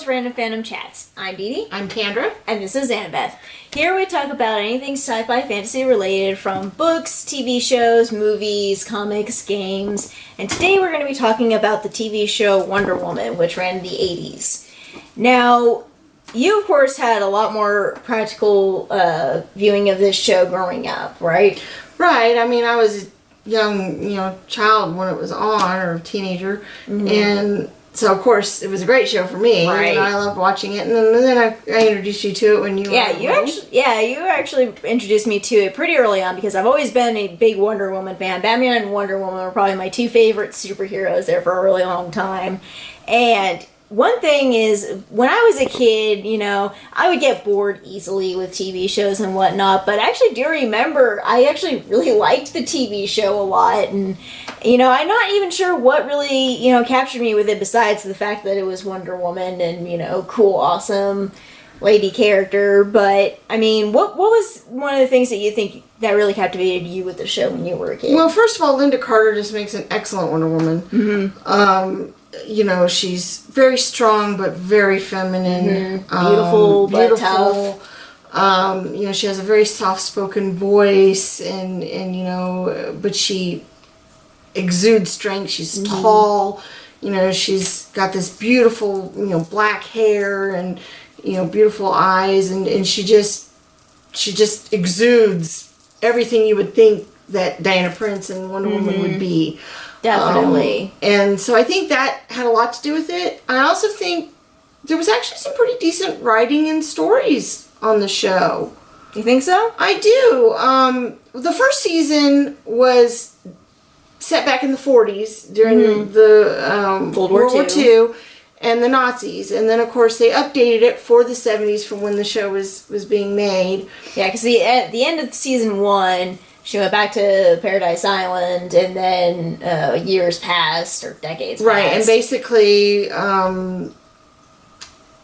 Random Fandom Chats. I'm Dee Dee. I'm Kendra. And this is Annabeth. Here we talk about anything sci-fi fantasy related, from books, TV shows, movies, comics, games. And today we're going to be talking about the TV show Wonder Woman, which ran in the 80s. Now, you of course had a lot more practical viewing of this show growing up, right? Right. I mean, I was a young, child when it was on, or teenager. Mm-hmm. And so, of course, it was a great show for me. Right. And I loved watching it. And then I introduced you to it when you were you actually introduced me to it pretty early on, because I've always been a big Wonder Woman fan. Batman and Wonder Woman were probably my two favorite superheroes there for a really long time. And one thing is, when I was a kid, I would get bored easily with TV shows and whatnot, but I actually do remember I actually really liked the TV show a lot, and, I'm not even sure what really, captured me with it besides the fact that it was Wonder Woman and, cool, awesome lady character. But, I mean, what was one of the things that you think that really captivated you with the show when you were a kid? Well, first of all, Lynda Carter just makes an excellent Wonder Woman. Mm-hmm. She's very strong but very feminine. Mm-hmm. Beautiful but tough. She has a very soft-spoken voice, and but she exudes strength. She's tall. She's got this beautiful, black hair and, beautiful eyes, and she just exudes everything you would think that Diana Prince and Wonder Woman would be. Definitely. And so I think that had a lot to do with it. I also think there was actually some pretty decent writing and stories on the show. You think so? I do. The first season was set back in the 40s during the World War II and the Nazis. And then, of course, they updated it for the 70s from when the show was being made. Yeah, because at the end of season 1... she went back to Paradise Island, and then years passed, or decades passed. Right, and basically,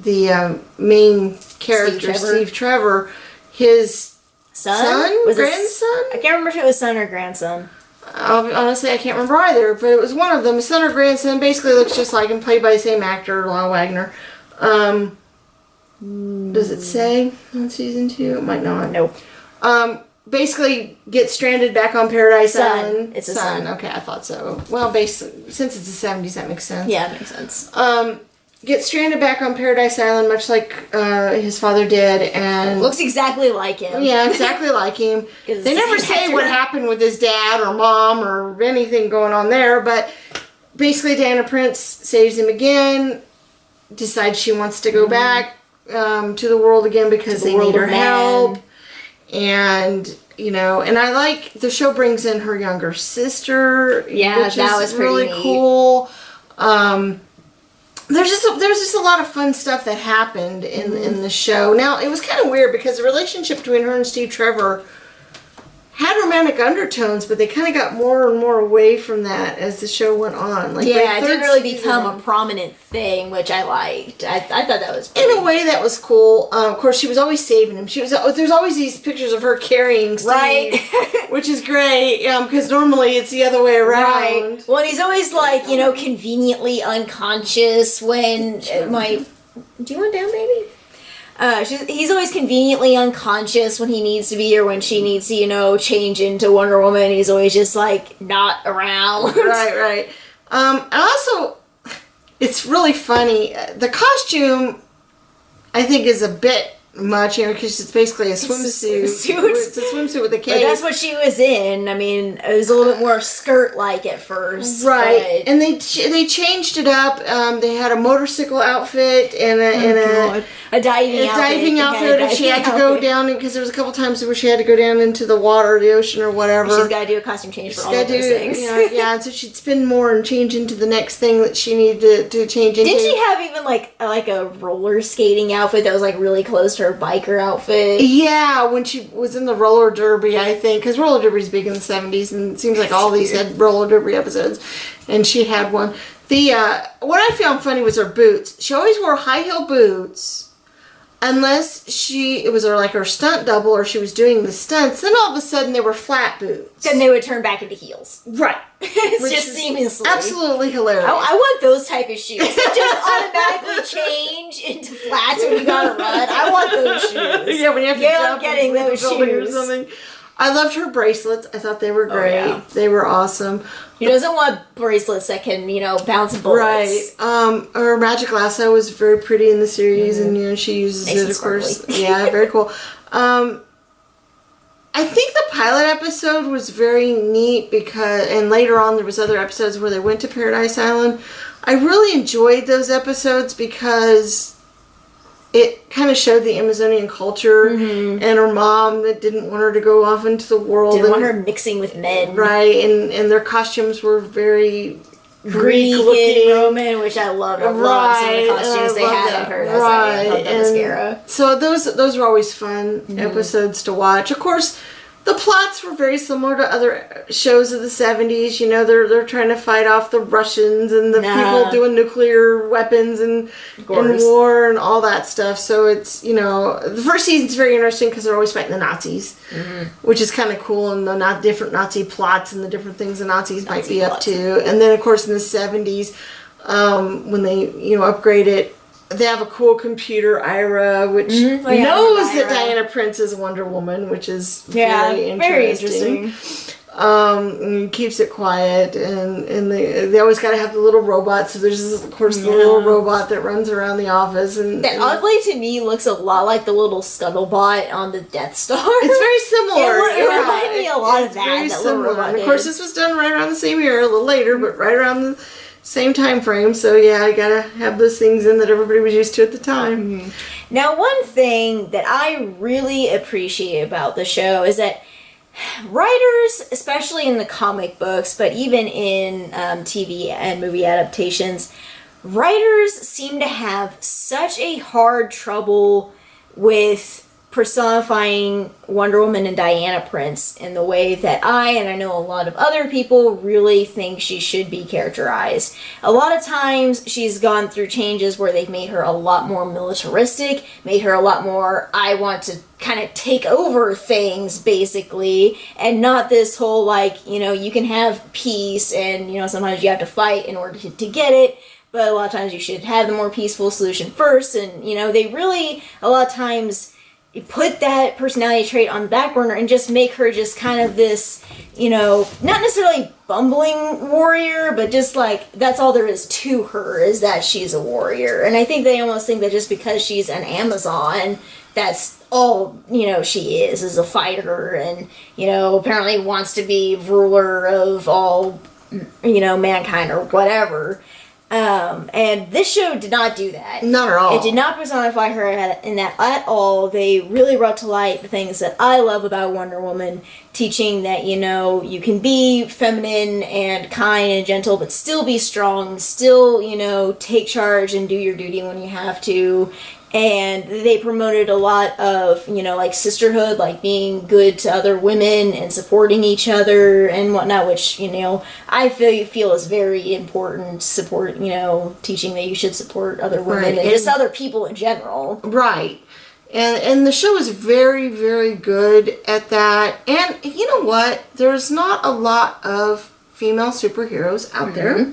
the main character, Steve Trevor, his grandson? I can't remember if it was son or grandson. Honestly, I can't remember either, but it was one of them. His son or grandson basically looks just like him, played by the same actor, Lyle Wagner. Does it say on season 2? It might not. Nope. Basically get stranded back on Paradise Island. It's a son. Okay, I thought so. Well, basically, since it's the 70s, that makes sense. Yeah, it makes sense. Get stranded back on Paradise Island, much like his father did, and looks exactly like him. Yeah, exactly like him. They never say what happened with his dad or mom or anything going on there, but basically Diana Prince saves him again, decides she wants to go back to the world again because they need her help. And, and I like, the show brings in her younger sister. Yeah, which that is was pretty really cool. There's just a lot of fun stuff that happened in the show. Now, it was kind of weird because the relationship between her and Steve Trevor had romantic undertones, but they kind of got more and more away from that as the show went on. It didn't really become a prominent thing, which I liked. I thought that was pretty... In a way, that was cool. Of course, she was always saving him. There's always these pictures of her carrying Steve, right? Which is great, because normally it's the other way around. Right. Well, and he's always conveniently unconscious when Do you want down, baby? He's always conveniently unconscious when he needs to be, or when she needs to, change into Wonder Woman. He's always just, not around. Right. Also, it's really funny. The costume, I think, is a bit much, because it's basically a swimsuit. It's a swimsuit with a cape. But that's what she was in. I mean, it was a little bit more skirt-like at first. Right. And they changed it up. They had a motorcycle outfit and a diving outfit. And she had to go down, because there was a couple times where she had to go down into the water, the ocean, or whatever. She's got to do a costume change for all of those things. And so she'd spin more and change into the next thing that she needed to change into. Didn't she have even like a roller skating outfit that was really close to her biker outfit? Yeah, when she was in the roller derby, I think, because roller derby's big in the 70s, and it seems like all these had roller derby episodes, and she had one. What I found funny was her boots. She always wore high heel boots, unless it was like her stunt double or she was doing the stunts, then all of a sudden they were flat boots. Then they would turn back into heels. Right. It's just seamlessly. Absolutely hilarious. I want those type of shoes. They just automatically change into flats when you gotta run. I want those shoes. Yeah, when you have to jump getting those shoes. Or something. I loved her bracelets. I thought they were great. Oh, yeah. They were awesome. Who doesn't want bracelets that can, bounce bullets? Right. Her magic lasso was very pretty in the series, and she uses nice it, of course. Yeah, very cool. I think the pilot episode was very neat and later on there was other episodes where they went to Paradise Island. I really enjoyed those episodes because it kind of showed the Amazonian culture and her mom that didn't want her to go off into the world. Didn't want her mixing with men. Right, and their costumes were very Greek and Roman, which I love. I love some of the costumes they had on Paradise Island. I love the mascara. So those were always fun episodes to watch. Of course, the plots were very similar to other shows of the 70s. They're trying to fight off the Russians and the people doing nuclear weapons and war and all that stuff. So it's, the first season's very interesting because they're always fighting the Nazis, which is kind of cool, and the different Nazi plots and the different things the Nazis might be up to. And then, of course, in the 70s, when they, upgrade it, they have a cool computer, Ira, which knows that Diana Prince is Wonder Woman, which is very interesting. And keeps it quiet, and they always got to have the little robot. So there's, of course, the little robot that runs around the office. That oddly, to me, looks a lot like the little Scuttlebot on the Death Star. It's very similar. It reminded me a lot of that. Very similar. And of course, this was done right around the same year, a little later, but right around the same time frame. So yeah, I gotta have those things in that everybody was used to at the time. Now, one thing that I really appreciate about the show is that writers, especially in the comic books, but even in TV and movie adaptations, writers seem to have such a hard trouble with personifying Wonder Woman and Diana Prince in the way that I know a lot of other people really think she should be characterized. A lot of times she's gone through changes where they've made her a lot more militaristic, made her a lot more, I want to kind of take over things, basically, and not this whole, you can have peace and, sometimes you have to fight in order to get it. But a lot of times you should have the more peaceful solution first. And, they really, a lot of times, put that personality trait on the back burner and just make her just kind of this, not necessarily bumbling warrior, but just that's all there is to her, is that she's a warrior. And I think they almost think that just because she's an Amazon, that's all, she is a fighter and, apparently wants to be ruler of all, mankind or whatever. And this show did not do that. Not at all. It did not personify her in that at all. They really brought to light the things that I love about Wonder Woman, teaching that, you can be feminine and kind and gentle, but still be strong, still, take charge and do your duty when you have to. And they promoted a lot of, sisterhood, being good to other women and supporting each other and whatnot, which, I feel is very important. Support, teaching that you should support other women and just other people in general. Right. And the show is very, very good at that. And you know what? There's not a lot of female superheroes out there.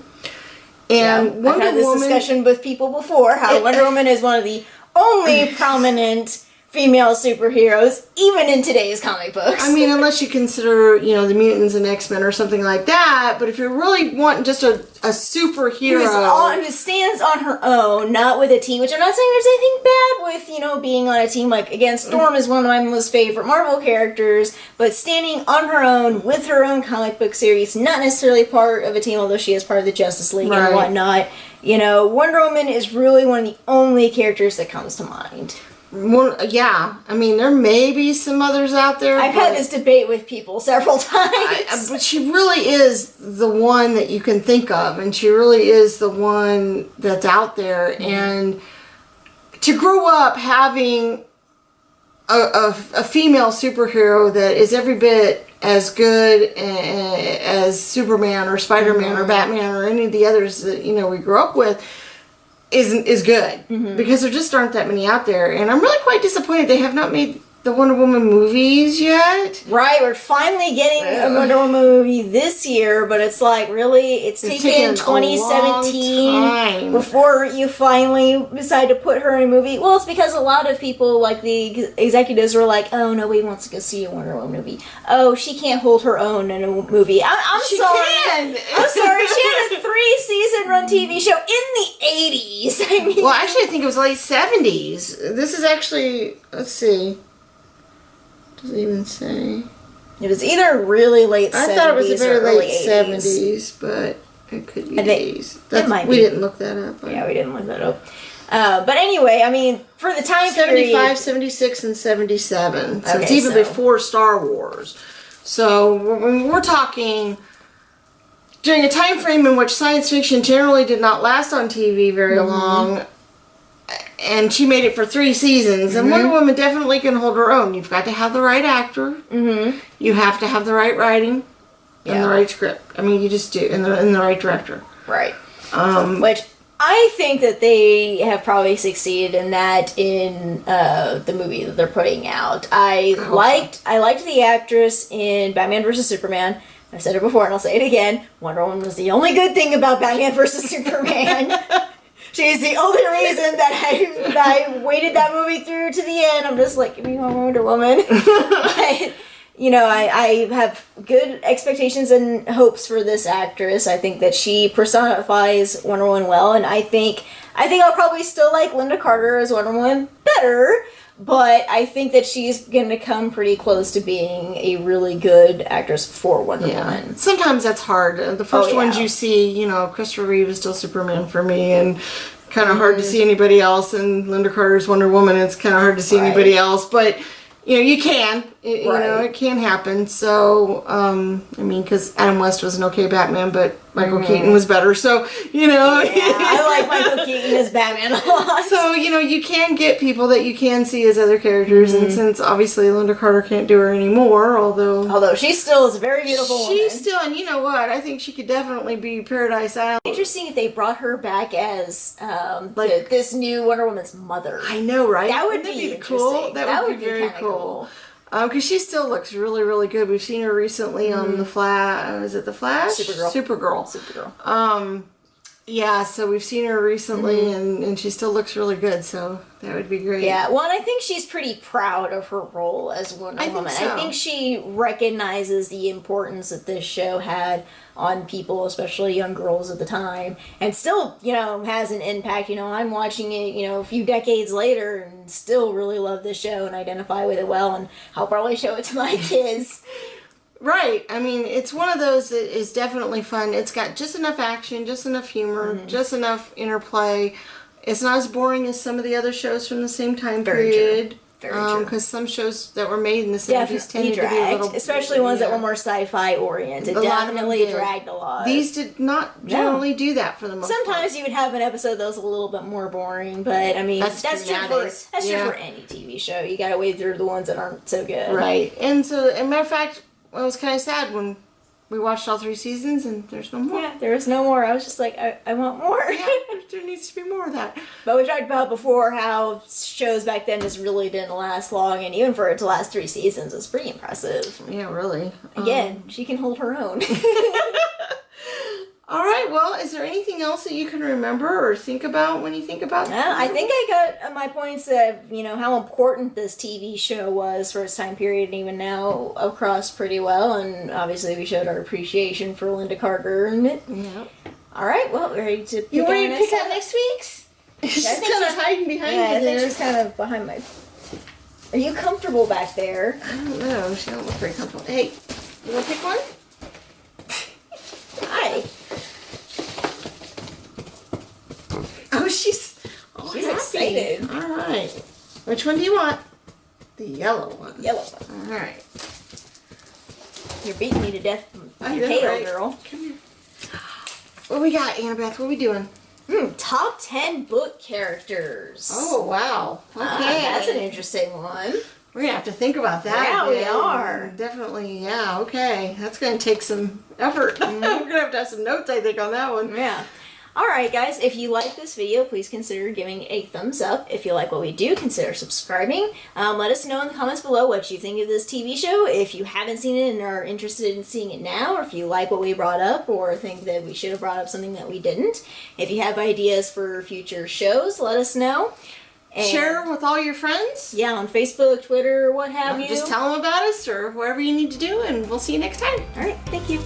And I've had this discussion with people before, how Wonder Woman is one of the only prominent female superheroes, even in today's comic books. I mean, unless you consider, the mutants and X-Men or something like that, but if you're really wanting just a superhero who stands on her own, not with a team, which I'm not saying there's anything bad with, being on a team. Again, Storm is one of my most favorite Marvel characters, but standing on her own with her own comic book series, not necessarily part of a team, although she is part of the Justice League and whatnot. Wonder Woman is really one of the only characters that comes to mind. Yeah, I mean, there may be some others out there. I've had this debate with people several times. But she really is the one that you can think of, and she really is the one that's out there. And to grow up having a female superhero that is every bit as good as Superman or Spider-Man or Batman or any of the others that, we grew up with, is good because there just aren't that many out there, and I'm really quite disappointed they have not made the Wonder Woman movies yet. Right, we're finally getting a Wonder Woman movie this year, but it's like, really, it's taken 2017 before you finally decide to put her in a movie. Well, it's because a lot of people, like the executives, were like, oh, nobody wants to go see a Wonder Woman movie. Oh, she can't hold her own in a movie. I'm sorry. Can. I'm sorry. She had a 3-season run TV show in the 80s. I mean, well, actually, I think it was late 70s. This is actually, let's see. Does it even say? It was either really late 70s I thought it was a very late late 70s, but it could be 80s. It might we be. didn't look that up. Yeah, we didn't look that up. But anyway, I mean, for the time 75, period... 76, and 77. So Okay, it's even before Star Wars. So we're talking during a time frame in which science fiction generally did not last on TV very long. And she made it for 3 seasons. And Wonder Woman definitely can hold her own. You've got to have the right actor. You have to have the right writing and the right script. I mean, you just do. And the right director. Right. Which I think that they have probably succeeded in that in the movie that they're putting out. I liked the actress in Batman vs. Superman. I've said it before and I'll say it again. Wonder Woman was the only good thing about Batman vs. Superman. She's the only reason that I waited that movie through to the end. I'm just like, give me more Wonder Woman. But, you know, I have good expectations and hopes for this actress. I think that she personifies Wonder Woman well, and I think I'll probably still like Lynda Carter as Wonder Woman better. But I think that she's going to come pretty close to being a really good actress for Wonder Woman. Sometimes that's hard. The first ones you see, you know, Christopher Reeve is still Superman for me, and kind of hard to see anybody else. And Lynda Carter's Wonder Woman, it's kind of hard to see anybody else. But, you know, you can. You know, it can happen. So, I mean, because Adam West was an okay Batman, but Michael Keaton was better. So, you know. Yeah, I like Michael Keaton as Batman a lot. So, you know, you can get people that you can see as other characters. And since obviously Lynda Carter can't do her anymore, although she still is a very beautiful woman. She's still, and you know what? I think she could definitely be Paradise Island. Interesting if they brought her back as this new Wonder Woman's mother. I know, right? That would be cool. That would be very cool. Because she still looks really, really good. We've seen her recently on The Flash. Was it The Flash? Supergirl. Yeah, so we've seen her recently, and she still looks really good, so that would be great. Yeah, well, and I think she's pretty proud of her role as Wonder Woman. I think she recognizes the importance that this show had on people, especially young girls at the time, and still, you know, has an impact. You know, I'm watching it, you know, a few decades later and still really love this show and identify with it well, and I'll probably show it to my kids. Right. I mean, it's one of those that is definitely fun. It's got just enough action, just enough humor, just enough interplay. It's not as boring as some of the other shows from the same time period. Very true. Because some shows that were made in the 70s tended to be a little... Especially ones that were more sci-fi oriented. Definitely dragged a lot. These did not generally do that for the most part. Sometimes you would have an episode that was a little bit more boring, but I mean, that's true for any TV show. You gotta wade through the ones that aren't so good. Right. And so, as a matter of fact, I was kind of sad when we watched all 3 seasons and there's no more. Yeah, there was no more. I was just like, I want more. Yeah, there needs to be more of that. But we talked about before how shows back then just really didn't last long, and even for it to last 3 seasons is pretty impressive. Yeah, really. Again, she can hold her own. All right, well, is there anything else that you can remember or think about when you think about that? I think I got my points of, you know, how important this TV show was for its time period and even now across pretty well. And obviously we showed our appreciation for Lynda Carter and it. Yeah. All right, well, we're ready to pick You want to pick out out next week's? She's kind of hiding behind you I think there. she's kind of behind my... Are you comfortable back there? I don't know. She don't look very comfortable. Hey, you want to pick one? Hi. Oh, she's happy. Excited. All right. Which one do you want? The yellow one. Yellow one. All right. You're beating me to death, I you know, pale right? girl. Come here. What we got, Annabeth? What we doing? Top 10 book characters. Oh, wow. Okay. That's an interesting one. We're going to have to think about that. Yeah, we are. Definitely, yeah, okay. That's going to take some effort. We're going to have some notes, I think, on that one. Yeah. Alright guys, if you like this video, please consider giving a thumbs up. If you like what we do, consider subscribing. Let us know in the comments below what you think of this TV show. If you haven't seen it and are interested in seeing it now, or if you like what we brought up, or think that we should have brought up something that we didn't. If you have ideas for future shows, let us know. And share with all your friends. Yeah, on Facebook, Twitter, what have you. Just tell them about us or whatever you need to do, and we'll see you next time. Alright, thank you.